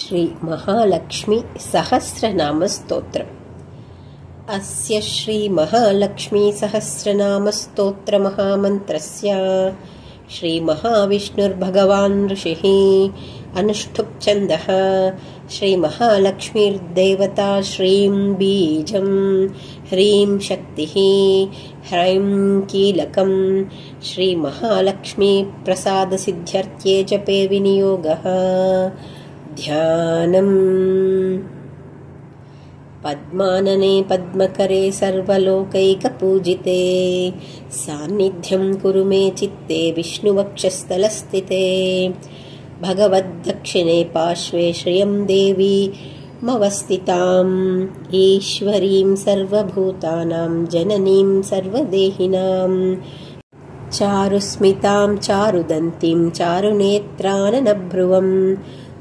श्री महालक्ष्मी सहस्रनाम स्तोत्रम्। अस्य श्री महालक्ष्मी सहस्रनाम स्तोत्र महामन्त्रस्य श्री महाविष्णुर्भगवान् ऋषिः अनुष्ठुप् छन्दः। श्री महालक्ष्मीर्देवता श्रीं बीजं ह्रीं शक्तिः ह्रैं कीलकम्। श्री महालक्ष्मी प्रसाद सिद्ध्यर्थे जपे विनियोगः। ध्यानम्। पद्मानने पद्मकरे सर्वलोकैकपूजिते सान्निध्यं कुरु मे चित्ते विष्णुवक्षस्थलस्थिते। भगवद्दक्षिणे पार्श्वे श्रियं देवीमवस्थिताम् ईश्वरीं सर्वभूतानां जननीं सर्वदेहिनां। चारुस्मितां चारुदन्तीं चारुनेत्राननभ्रुवं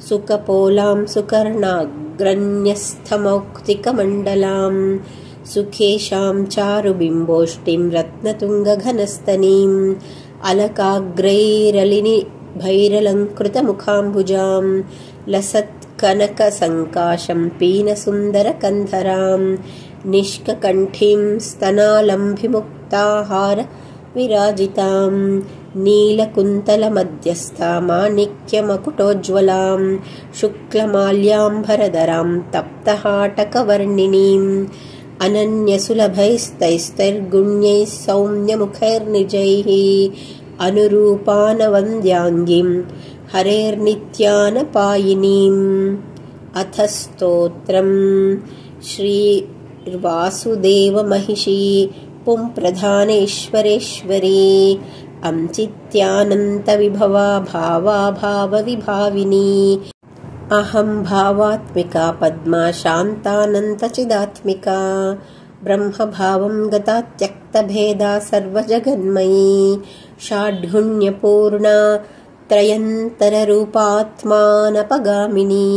सुकपोलां सुकर्णाग्रण्यस्थमौक्तिकमण्डलां सुखेशां चारुबिम्बोष्टिं रत्नतुङ्गघनस्तनीम् अलकाग्रैरलिनिभैरलङ्कृतमुखाम्बुजां लसत्कनकसङ्काशं पीनसुन्दरकन्धरां निष्ककण्ठीं स्तनालम्भिमुक्ताहार विराजितां नीलकुन्तलमध्यस्था माणिक्यमकुटोज्ज्वलां शुक्लमाल्याम्बरधरां तप्तहाटकवर्णिनीम् अनन्यसुलभैस्तैस्तैर्गुण्यैः सौम्यमुखैर्निजैः अनुरूपानवन्द्याङ्गीं हरेर्नित्यानपायिनीम्। अथ स्तोत्रम्। श्रीवासुदेवमहिषी पुंप्रधानेश्वरेश्वरी अंचित्यानन्तविभवा भावा भावविभाविनी। अहं भावात्मिका पद्मा शान्तानन्तचिदात्मिका ब्रह्मभावं गता त्यक्तभेदा सर्वजगन्मयी षाड्गुण्यपूर्णा त्रयन्तररूपात्मानपगामिनी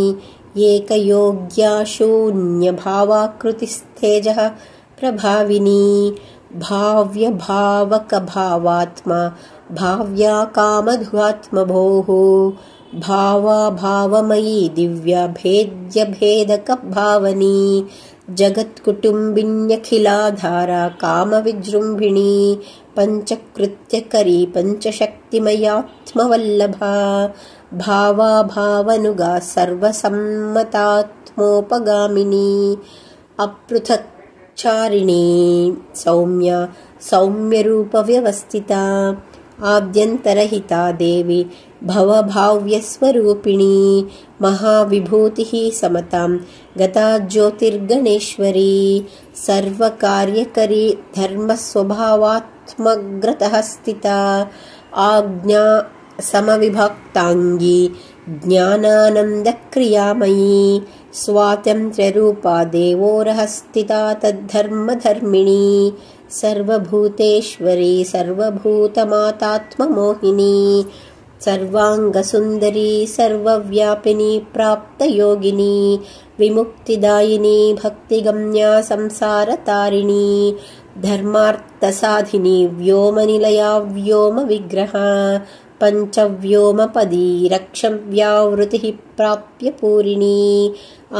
एकयोग्या शून्यभावाकृतिस्थेजः प्रभाविनी भाव्यभावकभावात्मा भाव्या कामधुरात्मभोः भावा भावमयी दिव्या भेद्यभेदकभावनी जगत्कुटुम्बिन्यखिलाधारा कामविजृम्भिणी पञ्चकृत्यकरी पञ्चशक्तिमयात्मवल्लभा भावा भावनुगा सर्वसम्मतात्मोपगामिनी अपृथक्चारिणी सौम्या सौम्यरूपव्यवस्थिता आद्यन्तरहिता देवी भवभाव्यस्वरूपिणी महाविभूतिः समतां गता ज्योतिर्गणेश्वरी सर्वकार्यकरी धर्मस्वभावात्मग्रतः स्थिता आज्ञा समविभक्ताङ्गी ज्ञानानन्दक्रियामयी स्वातन्त्र्यरूपा देवोरहस्थिता तद्धर्मधर्मिणी सर्वभूतेश्वरी सर्वभूतमातात्ममोहिनी सर्वाङ्गसुन्दरी सर्वव्यापिनी प्राप्तयोगिनी विमुक्तिदायिनी भक्तिगम्या संसारतारिणी धर्मार्थसाधिनी व्योमनिलया व्योमविग्रहा पञ्चव्योमपदी रक्षव्यावृतिः प्राप्य पूरिणी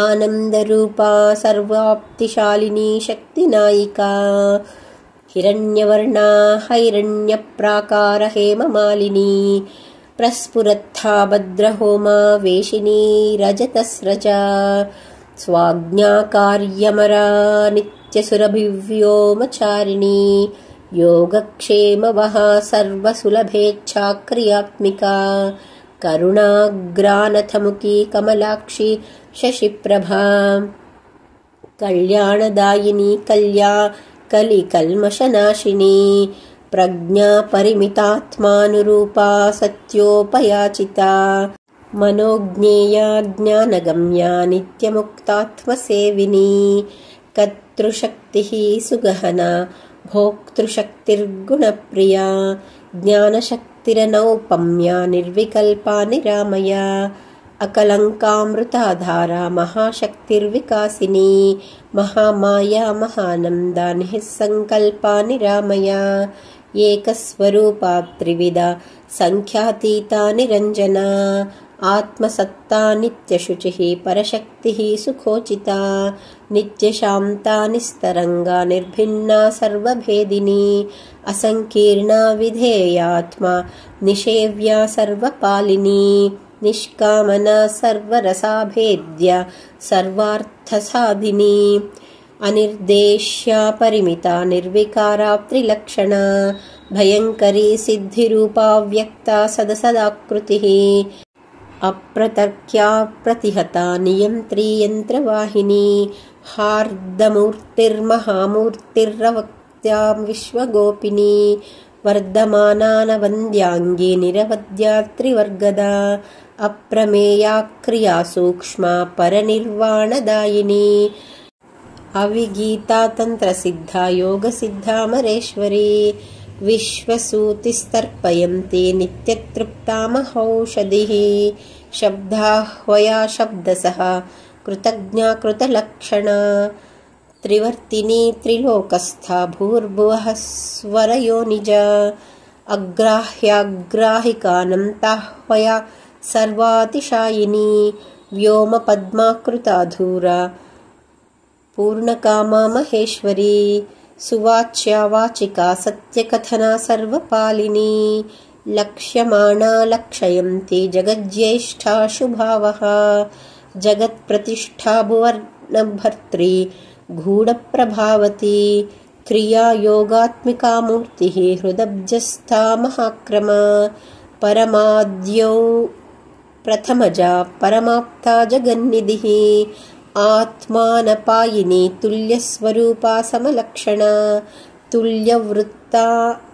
आनन्दरूपा सर्वाप्तिशालिनी शक्तिनायिका हिरण्यवर्णा हैरण्यप्राकार हेममालिनी प्रस्फुरत्था भद्रहोमा वेशिनी रजतस्रजा स्वाज्ञाकार्यमरा नित्यसुरभिव्योमचारिणी योगक्षेमवहा सर्वसुलभेच्छाक्रियात्मिका करुणाग्रानथमुखी कमलाक्षी शशिप्रभा कल्याणदायिनी कलिकल्मषनाशिनी प्रज्ञापरिमितात्मानुरूपा सत्योपयाचिता मनोज्ञेया ज्ञानगम्या नित्यमुक्तात्मसेविनी कर्तृशक्तिः सुगहना भोक्तृशक्तिर्गुणप्रिया ज्ञानशक्तिरनौपम्या निर्विकल्पा निरामया अकलङ्कामृताधारा महाशक्तिर्विकासिनी महामाया महानन्दा निःसङ्कल्पा निरामया एकस्वरूपा त्रिविधा संख्यातीता निरञ्जना आत्मसत्ता नित्यशुचिः परशक्तिः सुखोचिता नित्यशान्ता निस्तरङ्गा निर्भिन्ना सर्वभेदिनी असङ्कीर्णा विधेयात्मा निषेव्या सर्वपालिनी निष्कामना सर्वरसाभेद्या सर्वार्थसाधिनी अनिर्देश्या परिमिता निर्विकारा त्रिलक्षणा भयङ्करी सिद्धिरूपा व्यक्ता सदसदाकृतिः अप्रतर्क्या प्रतिहता नियन्त्री यन्त्रवाहिनी हार्दमूर्तिर्महामूर्तिरवक्त्या विश्वगोपिनी वर्धमानानवन्द्याङ्गी निरवद्या त्रिवर्गदा अप्रमेया क्रिया सूक्ष्मा परनिर्वाणदायिनी अविगीता तन्त्रसिद्धा योगसिद्धामरेश्वरी विश्वसूतिस्तर्पयन्ती नित्यतृप्ता महौषधिः शब्दाह्वया शब्दसः कृतज्ञा कृतलक्षणा त्रिवर्तिनी त्रिलोकस्था भूर्भुवः स्वरयोनिजा अग्राह्याग्राहिकानन्ताह्वया सर्वातिशायिनी व्योमपद्माकृताधूरा पूर्णकामा महेश्वरी सुवाच्या वाचिका सत्यकथना सर्वपालिनी लक्ष्यमाणा लक्षयन्ती जगज्येष्ठा शुभावः जगत्प्रतिष्ठा भुवनभर्त्री गूढप्रभावती क्रिया योगात्मिका मूर्तिः हृदब्जस्था महाक्रमा परमाद्यौ प्रथमजा परमाप्ता जगन्निधिः आत्मानपायिनी तुल्यस्वरूपा समलक्षणा तुल्यवृत्ता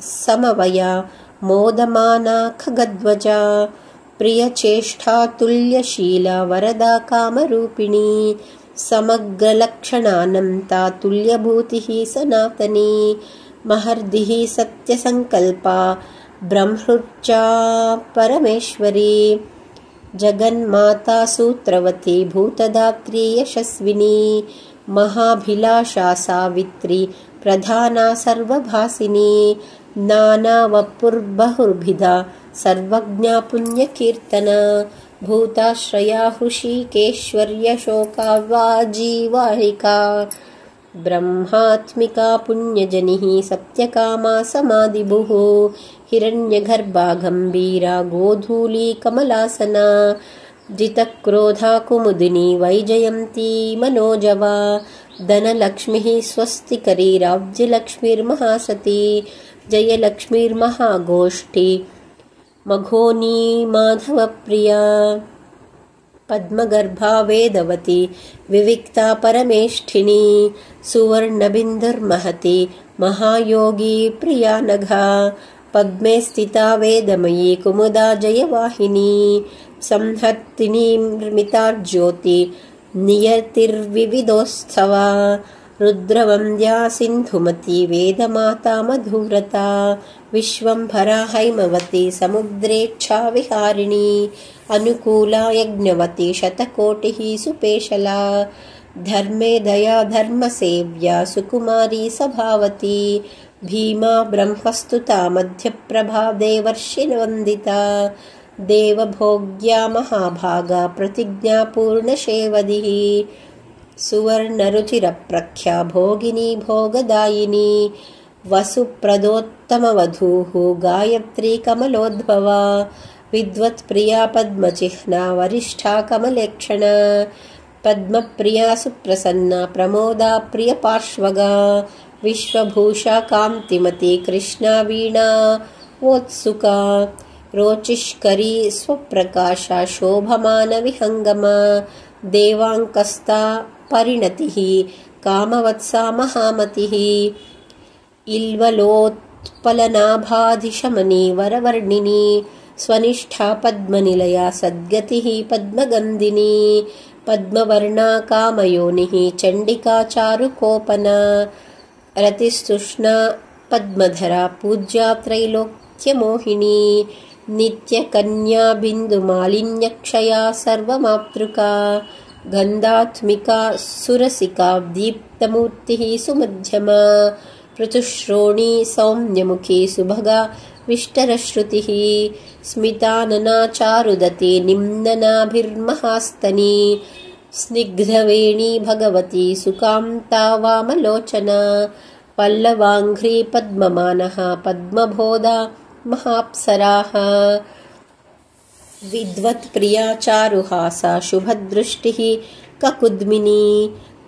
समवया मोदमाना खगध्वजा प्रियचेष्टा तुल्यशीला वरदा कामरूपिणी समग्रलक्षणानन्ता तुल्यभूतिः सनातनी महर्दिः सत्यसङ्कल्पा ब्रह्मृचा परमेश्वरी जगन्माता सूत्रवती भूतदात्री यशस्विनी महाभिलाषा सावित्री प्रधाना सर्वभासिनी नानावपुर्बहुर्भिधा सर्वज्ञा पुण्यकीर्तना भूताश्रया हृषीकेश्वर्यशोकावाजीवाहिका ब्रह्मात्मिका पुण्यजनिः सत्यकामा समाधिभुः हिरण्यगर्भा गम्भीरा गोधूली कमलासना जितक्रोधा कुमुदिनी वैजयन्ती मनोजवा धनलक्ष्मीः स्वस्तिकरी राज्यलक्ष्मीर्महासती जयलक्ष्मीर्महागोष्ठी मघोनी माधवप्रिया पद्मगर्भा वेदवती विविक्ता परमेष्ठिनी सुवर्णबिन्दुर्महती महायोगी प्रिया नघा पद्मे स्थिता वेदमयी कुमुदा जयवाहिनी संहर्तिनी निर्मितार्ज्योति नियतिर्विविधोत्सवा रुद्रवन्द्या सिन्धुमती वेदमाता मधुव्रता विश्वम्भरा हैमवती समुद्रेच्छा विहारिणी अनुकूला यज्ञवती शतकोटिः सुपेशला धर्मे दया धर्मसेव्या सुकुमारी सभावती भीमा ब्रह्मस्तुता मध्यप्रभा देवर्षिवन्दिता देवभोग्या महाभागा प्रतिज्ञा पूर्णशेवदिः सुवर्णरुचिरप्रख्या भोगिनी भोगदायिनी वसुप्रदोत्तमवधूः गायत्री कमलोद्भवा विद्वत्प्रिया पद्मचिह्ना वरिष्ठा कमलेक्षणा पद्मप्रिया सुप्रसन्ना प्रमोदा प्रियपार्श्वगा विश्वभूषा कान्तिमती कृष्णा वीणा वोत्सुका रोचिष्करी स्वप्रकाशा शोभमानविहङ्गमा देवाङ्कस्ता परिणतिः कामवत्सा महामतिः इल्वलोत्पलनाभाधिशमनी वरवर्णिनी स्वनिष्ठा पद्मनिलया सद्गतिः पद्मगन्धिनी पद्मवर्णा कामयोनिः चण्डिका चारुकोपना रतिस्तुष्णा पद्मधरा पूज्या त्रैलोक्यमोहिनी नित्यकन्या बिन्दुमालिन्यक्षया सर्वमातृका गन्धात्मिका सुरसिका दीप्तमूर्तिः सुमध्यमा पृथुश्रोणी सौम्यमुखी सुभगा विष्टरश्रुतिः स्मितानना चारुदती निम्ननाभिर्महास्तनी स्निग्धवेणी भगवती सुकान्ता वामलोचना पल्लवाङ्घ्री पद्ममानः पद्मबोधा महाप्सराः विद्वत्प्रिया चारुहासा शुभदृष्टिः ककुद्मिनी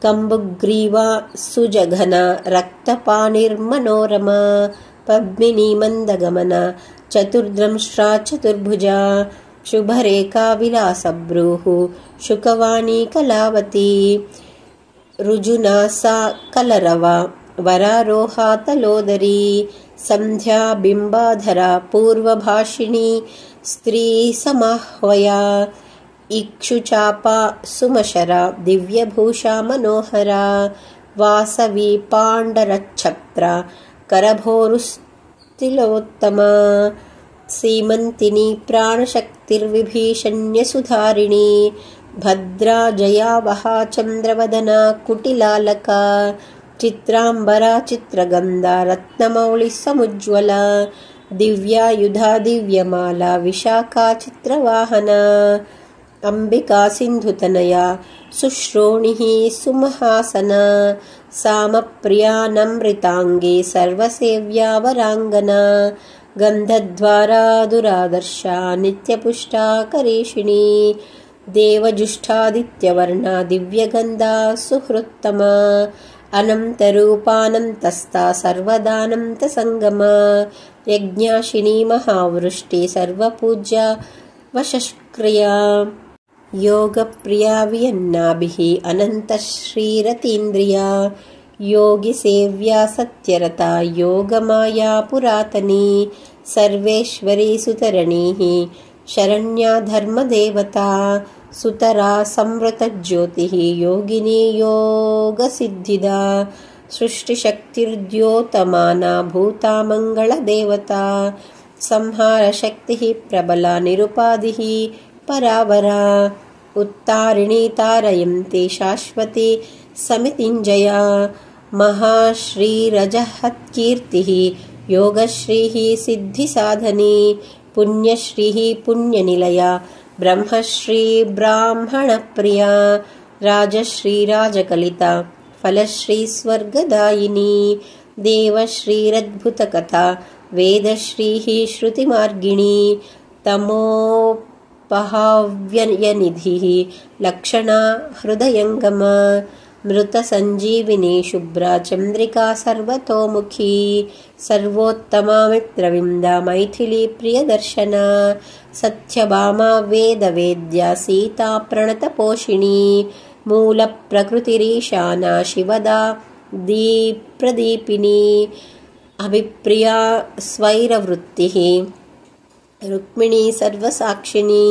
कम्बुग्रीवा सुजघना रक्तपाणिर्मनोरमा पद्मिनी मन्दगमना चतुर्द्रंष्ट्रा चतुर्भुजा शुभरेखा विलासभ्रूः शुकवाणी कलावती ऋजुनासा कलरवा वरारोहा तलोदरी सन्ध्या बिम्बाधरा पूर्वभाषिणी स्त्री समाह्वया इक्षुचापा सुमशरा दिव्यभूषा मनोहरा वासवी पाण्डरच्छत्रा करभोरुस्तिलोत्तमा सीमन्तिनी प्राणशक्तिर्विभीषण्यसुधारिणी भद्रा जयावहा चन्द्रवदना कुटिलालका चित्राम्बरा चित्रगन्धा रत्नमौलिसमुज्ज्वला दिव्यायुधा दिव्यमाला विशाखा चित्रवाहना अंबिका सिन्धुतनया सुश्रोणिः सुमहासना सामप्रिया नमृताङ्गी सर्वसेव्या वराङ्गना गन्धद्वारा दुरादर्शा नित्यपुष्टा करेशिणी देवजुष्टादित्यवर्णा दिव्यगन्धा सुहृत्तमा अनन्तरूपानन्तस्था सर्वदानन्तसङ्गमा यज्ञाशिनी महावृष्टि सर्वपूज्या वशष्क्रिया योगप्रिया वियन्नाभिः अनन्तश्रीरतीन्द्रिया योगिसेव्या सत्यरता योगमाया पुरातनी सर्वेश्वरी सुतरणीः शरण्या धर्मदेवता सुतरा संवृतज्योतिः योगिनी योगसिद्धिदा सृष्टिशक्तिर्द्योतमाना भूता मङ्गलदेवता संहारशक्तिः प्रबला निरुपाधिः परावरा उत्तारिणी तारयन्ती शाश्वती समितिञ्जया महाश्रीरजहत्कीर्तिः योगश्रीः सिद्धिसाधनी पुण्यश्रीः पुण्यनिलया ब्रह्मश्री ब्राह्मणप्रिया राजश्री राजकलिता फलश्री स्वर्गदायिनी देवश्रीरद्भुतकथा वेदश्रीः श्रुतिमार्गिणी तमोपहाव्यनिधिः लक्षणा हृदयङ्गमा मृतसञ्जीविनी शुभ्रा चन्द्रिका सर्वतोमुखी सर्वोत्तमा मित्रविन्दा मैथिली प्रियदर्शना सत्यभामा वेदवेद्या सीता प्रणतपोषिणी मूलप्रकृतिरीशाना शिवदा प्रदीपिनी अभिप्रिया स्वैरवृत्तिः रुक्मिणी सर्वसाक्षिणी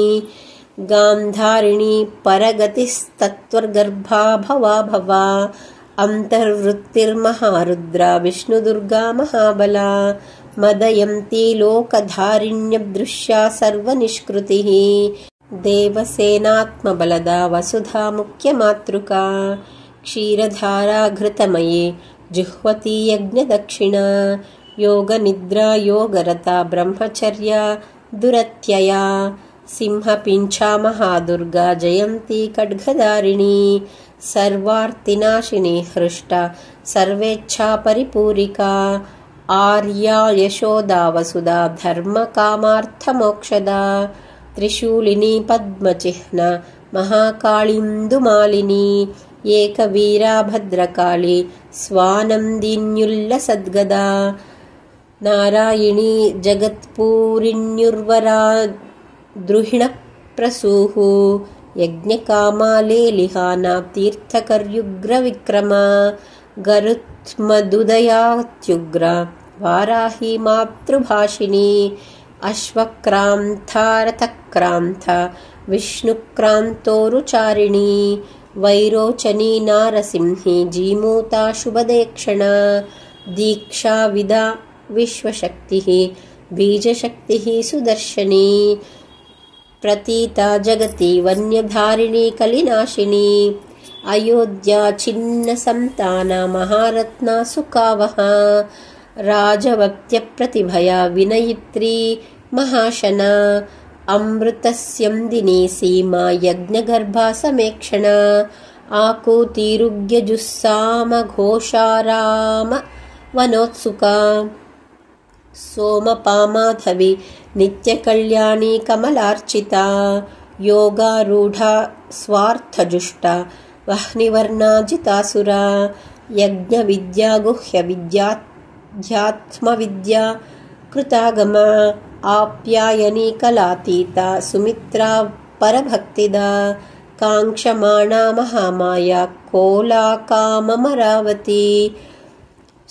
गान्धारिणी परगतिस्तत्त्वगर्भा भवा भवा अन्तर्वृत्तिर्महारुद्रा विष्णुदुर्गा महाबला मदयन्ती लोकधारिण्यदृश्या सर्वनिष्कृतिः देवसेनात्मबलदा वसुधा मुख्यमातृका क्षीरधारा घृतमयी जुह्वती यज्ञदक्षिणा योगनिद्रा योगरता ब्रह्मचर्या दुरत्यया सिंहपिञ्छा महादुर्गा जयन्ती खड्गधारिणी सर्वार्तिनाशिनी हृष्टा सर्वेच्छा परिपूरिका आर्या यशोदा वसुधा धर्मकामार्थमोक्षदा त्रिशूलिनी पद्मचिह्न महाकाळीन्दुमालिनी एकवीरा भद्रकाली स्वानन्दिन्युल्लसद्गदा नारायणी जगत्पूरिण्युर्वरा द्रुहिणप्रसूः यज्ञकामा लेलिहाना तीर्थकर्युग्रविक्रमा गरुत्मदुदयात्युग्रा वाराही मातृभाषिणी अश्वक्रान्ता रथक्रान्ता विष्णुक्रान्तोरुचारिणी वैरोचनी नारसिंही जीमूता शुभदेक्षणा दीक्षाविदा विश्वशक्तिः बीजशक्तिः सुदर्शनी प्रतीता जगति वन्यधारिणी कलिनाशिनी अयोध्या छिन्नसन्ताना महारत्ना सुकावहा राजवक्त्यप्रतिभया विनयित्री महाशना अमृतस्यन्दिनी सीमा यज्ञगर्भा समेक्षणा आकूतिरुग्यजुस्सामघोषाराम वनोत्सुका सोमपामाधवी नित्यकल्याणी कमलार्चिता योगारूढा स्वार्थजुष्टा वह्निवर्णाजितासुरा यज्ञविद्या गुह्यविद्याध्यात्मविद्या कृतागमा आप्यायनी कलातीता सुमित्रा परभक्तिदा काङ्क्षमाणा महामाया कोलाकाममरावती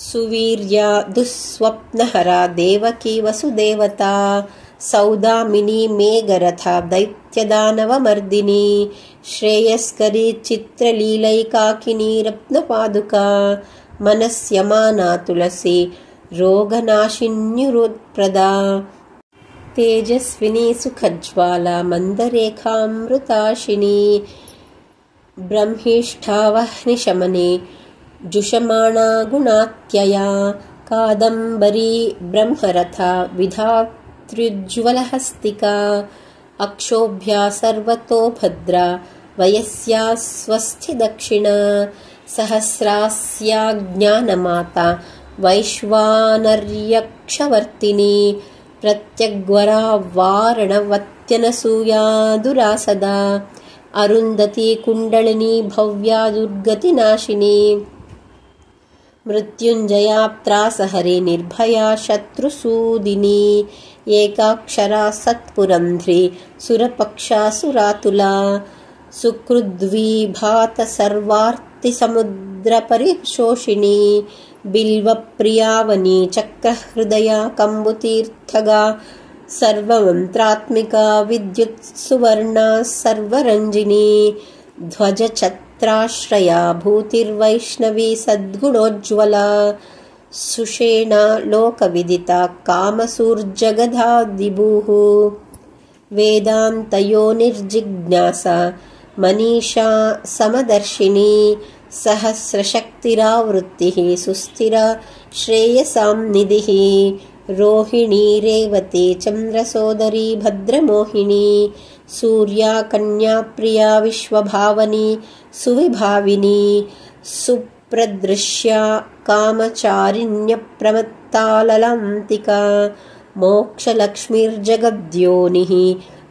सुवीर्या दुःस्वप्नहरा देवकी वसुदेवता सौदामिनी मेघरथा दैत्यदानवमर्दिनी श्रेयस्करी चित्रलीलैकाकिनी रत्नपादुका मनस्यमाना तुलसी रोगनाशिन्युरुत्प्रदा तेजस्विनी सुखज्वाला मन्दरेखामृताशिनी ब्रह्मिष्ठा वह्निशमने जुषमाणा गुणात्यया कादम्बरी ब्रह्मरथा विधातृज्वलहस्तिका अक्षोभ्या सर्वतो भद्रा वयस्या स्वस्थि दक्षिणा सहस्रास्या ज्ञानमाता वैश्वानर्यक्षवर्तिनी प्रत्यग्वरा वारणवत्यनसूया दुरासदा अरुन्धती कुण्डलिनी भव्या दुर्गतिनाशिनी मृत्युञ्जया त्रासहरे निर्भया शत्रुसूदिनी एकाक्षरा सत्पुरन्ध्री सुरपक्षा सुरातुला सुकृद्वीभात सर्वार्तिसमुद्रपरिशोषिणी बिल्वप्रियावनी चक्रहृदया कम्बुतीर्थगा सर्वमन्त्रात्मिका विद्युत्सुवर्णा सर्वरञ्जिनी ध्वजछत्राश्रया भूतिर्वैष्णवी सद्गुणोज्ज्वला सुषेणा लोकविदिता कामसूर्जगदादिभूः वेदान्तयोनिर्जिज्ञासा मनीषा समदर्शिनी सहस्रशक्तिरावृत्तिः सुस्थिरा श्रेयसां निधिः रोहिणी रेवती चन्द्रसोदरी भद्रमोहिनी सूर्या कन्या प्रिया विश्वभावनी सुविभाविनी सुप्रदृश्या कामचारिण्यप्रमत्ताललान्तिका मोक्षलक्ष्मीर्जगद्योनिः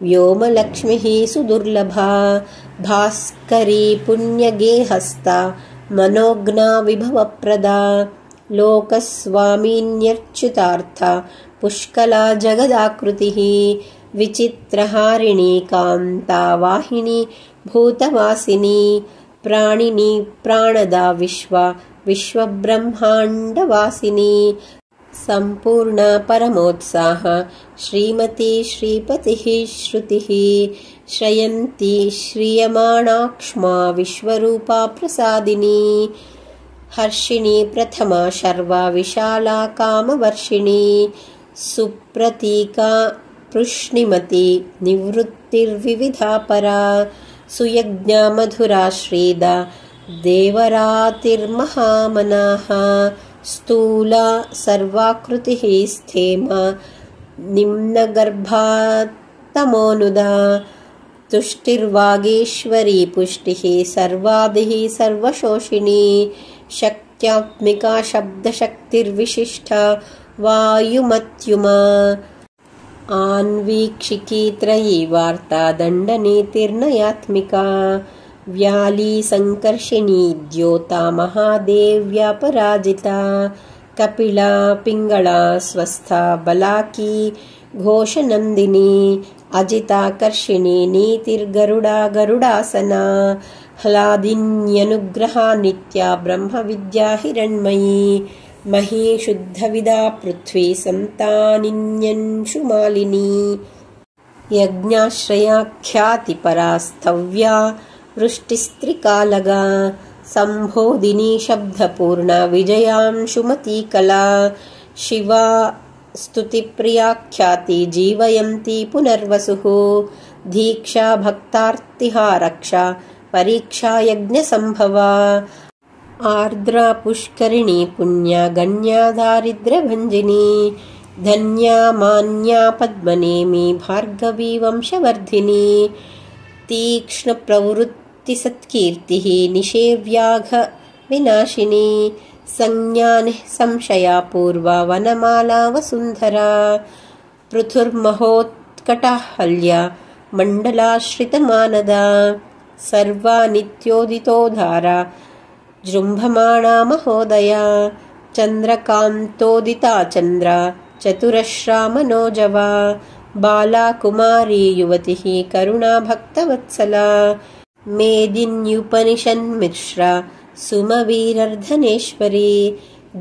व्योमलक्ष्मीः सुदुर्लभा भास्करी पुण्यगेहस्ता मनोज्ञा विभवप्रदा लोकस्वामिन्यर्च्युतार्था पुष्कला जगदाकृतिः विचित्रहारिणी कान्ता वाहिनी भूतवासिनी प्राणिनी प्राणदा विश्वब्रह्माण्डवासिनी सम्पूर्णा परमोत्साह श्रीमती श्रीपतिः श्रुतिः श्रयन्ती श्रियमाणाक्ष्मा विश्वरूपा प्रसादिनी हर्षिणी प्रथमा शर्वा विशाला कामवर्षिणी सुप्रतीका पृश्निमती निवृत्तिर्विविधा परा सुयज्ञा मधुरा श्रीदा देवरातिर्महामनाः स्थूला सर्वाकृतिः स्थेमा निम्नगर्भा तमोनुदा तुष्टिर्वागीश्वरी पुष्टिः सर्वादिः सर्वशोषिणी शक्त्यात्मिका शब्दशक्तिर्विशिष्टा वायुमत्युमा आन्वीक्षिकी त्रयी वार्ता दण्डनीतिर्नयात्मिका व्याली संकर्षिणी द्योता महादेव्या पराजिता कपिला पिंगला स्वस्था बलाकी घोषनंदिनी अजिताकर्षिणी नीतिर्गरुडा गरुडासना ह्लादिन्यनुग्रहा नित्या ब्रह्मविद्या हिरण्मयी मही शुद्धविदा पृथ्वी संतानिन्यंशुमालिनी यज्ञाश्रयाख्यातिपरा स्तव्या वृष्टिस्त्रिकालगा संबोधिनी शब्दपूर्णा विजयांशुमती कला शिवा स्तुतिप्रियाख्याति जीवयन्ती पुनर्वसुः दीक्षा भक्तार्तिहा रक्षा परीक्षा यज्ञसंभवा आर्द्रा पुष्करिणी पुण्या गण्या दारिद्र्यभञ्जिनी धन्या मान्या पद्मनेमी भार्गवी वंशवर्धिनी तीक्ष्णप्रवृत्तिसत्कीर्तिः निषेव्याघ विनाशिनी संज्ञानिः संशया पूर्वा वनमाला वसुन्धरा पृथुर्महोत्कटाहल्या मण्डलाश्रितमानदा सर्वा नित्योदितोधारा जृम्भमाणा महोदया चन्द्रकान्तोदिता चन्द्रा चतुरश्रा मनोजवा बाला कुमारी युवतिः करुणा भक्तवत्सला मेदिन्युपनिषन्मिश्रा सुमवीरर्धनेश्वरी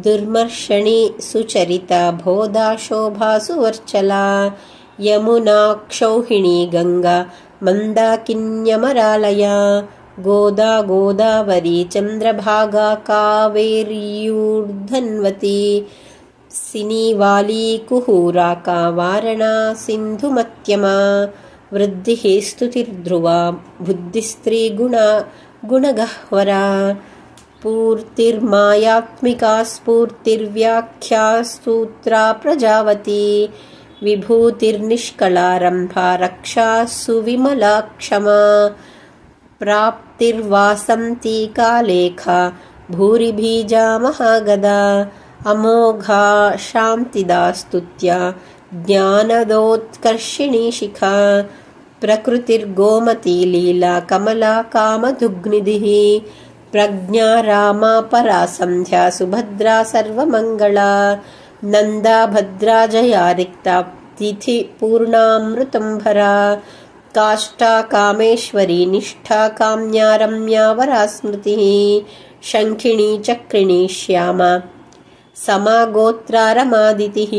दुर्मर्षणि सुचरिता भोदा शोभा सुवर्चला यमुना क्षौहिणी गंगा मंदाकिन्यमरालया गोदा गोदावरी चंद्रभागा कावेर्यूर्धन्वती सिनीवाली कुहूराका वारणा सिन्धुमत्यमा वृद्धिः स्तुतिर्ध्रुवा बुद्धिस्त्री गुणगह्वरा पूर्तिर्मायात्मिका स्फूर्तिर्व्याख्या स्तोत्रा प्रजावती विभूतिर्निष्कलारम्भा रक्षा सुविमला क्षमा प्राप्तिर्वासन्ती कालेखा भूरिबीजा महागदा अमोघा शान्तिदा स्तुत्या ज्ञानदोत्कर्षिणी शिखा प्रकृतिर्गोमती लीला कमला कामधुग्निधिः प्रज्ञा रामा परा सन्ध्या सुभद्रा सर्वमङ्गला नन्दा भद्रा जया रिक्ता तिथि पूर्णामृतंभरा काष्ठा कामेश्वरी निष्ठा काम्या रम्या वरा स्मृतिः शङ्खिणी चक्रिणी श्यामा समा गोत्रा रमादितिः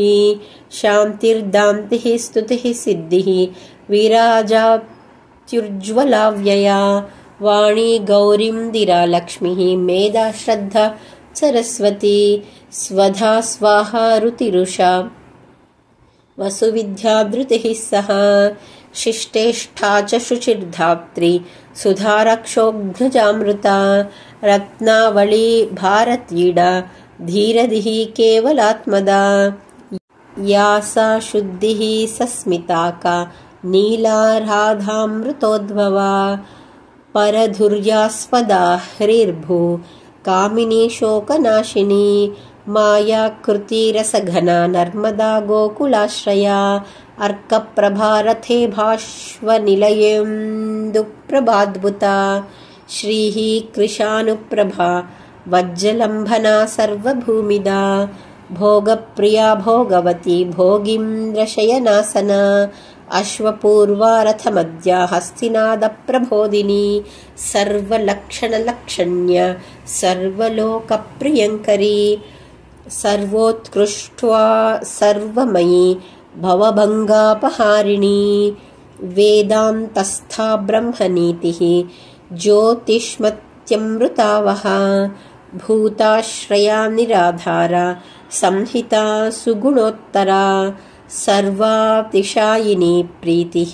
शान्तिर्दान्तिः स्तुतिः सिद्धिः विराजात्युज्ज्वला व्यया वाणी गौरीन्दिरा लक्ष्मीः मेधा श्रद्धा सरस्वती स्वधा स्वाहा रुतिरुषा वसुविद्या धृतिः सह शिष्टेष्ठा च शुचिर्धात्री सुधारक्षोघ्नजामृता रत्नावली भारतीडा धीरधिः केवलात्मदा या सा शुद्धिः सस्मिता का नीला राधामृतोद्भवा परधुर्यास्पदा ह्रीर्भू कामिनी शोकनाशिनी मायाकृतिरसघना नर्मदा गोकुलाश्रया अर्कप्रभारथे भाष्वनिलयेन्दुप्रभाद्भुता श्रीः कृशानुप्रभा वज्जलम्भना सर्वभूमिदा भोगप्रिया भोगवती भोगीन्द्रशयनासना अश्वपूर्वा रथमद्या हस्तिनादप्रबोधिनी सर्वलक्षणलक्षण्या सर्वलोकप्रियङ्करी सर्वोत्कृष्ट्वा सर्वमयी भवभङ्गापहारिणी वेदान्तस्था ब्रह्मनीतिः ज्योतिष्मत्यमृतावहा भूताश्रया निराधारा संहिता सुगुणोत्तरा सर्वातिशायिनी प्रीतिः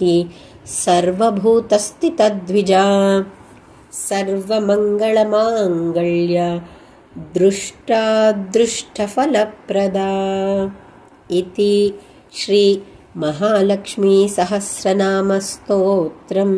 सर्वभूतस्थितद्विजा सर्वमङ्गलमाङ्गल्या दृष्टादृष्टफलप्रदा इति श्री महालक्ष्मी सहस्रनामस्तोत्रम्।